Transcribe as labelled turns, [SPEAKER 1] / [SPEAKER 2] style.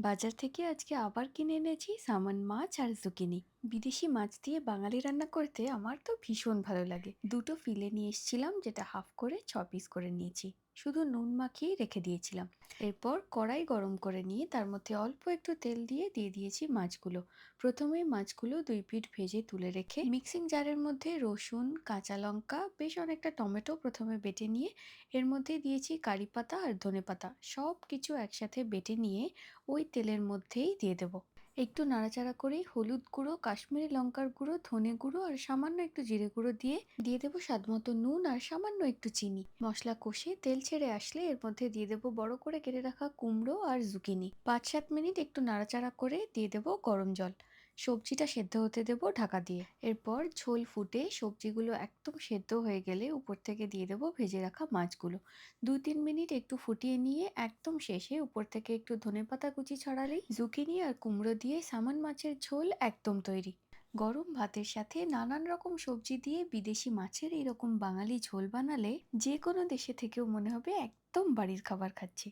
[SPEAKER 1] বাজার থেকে আজকে আবার কিনে এনেছি সামন মাছ আর জুকিনি। বিদেশি মাছ দিয়ে বাঙালি রান্না করতে আমার তো ভীষণ ভালো লাগে। দুটো ফিলে নিয়ে এসেছিলাম, যেটা হাফ করে 6 পিস করে নিয়েছি। শুধু নুন মাখিয়ে রেখে দিয়েছিলাম। এরপর কড়াই গরম করে নিয়ে তার মধ্যে অল্প একটু তেল দিয়ে দিয়েছি মাছগুলো। প্রথমে মাছগুলো 2 পিঠ ভেজে তুলে রেখে মিক্সিং জারের মধ্যে রসুন, কাঁচা লঙ্কা, বেশ অনেকটা টমেটো প্রথমে বেটে নিয়ে এর মধ্যে দিয়েছি কারি পাতা আর ধনেপাতা, সব কিছু একসাথে বেটে নিয়ে ওই তেলের মধ্যেই দিয়ে দেব। একটু নাড়াচাড়া করেই হলুদ গুঁড়ো, কাশ্মীরি লঙ্কার গুঁড়ো, ধনে গুঁড়ো আর সামান্য একটু জিরে গুঁড়ো দিয়ে দেবো স্বাদমতো নুন আর সামান্য একটু চিনি। মশলা কষে তেল ছেড়ে আসলে এর মধ্যে দিয়ে দেবো বড় করে কেটে রাখা কুমড়ো আর জুকিনি। 5-7 মিনিট একটু নাড়াচাড়া করে দিয়ে দেবো গরম জল। সবজিটা সেদ্ধ হতে দেবো ঢাকা দিয়ে। এরপর ঝোল ফুটে সবজিগুলো একদম সেদ্ধ হয়ে গেলে উপর থেকে দিয়ে দেবো ভেজে রাখা মাছগুলো। 2-3 মিনিট একটু ফুটিয়ে নিয়ে একদম শেষে উপর থেকে একটু ধনেপাতা কুচি ছড়ালেই জুকিনি আর কুমড়ো দিয়ে সামন মাছের ঝোল একদম তৈরি। গরম ভাতের সাথে নানান রকম সবজি দিয়ে বিদেশি মাছের এরকম বাঙালি ঝোল বানালে যে কোনো দেশে থেকেও মনে হবে একদম বাড়ির খাবার খাচ্ছি।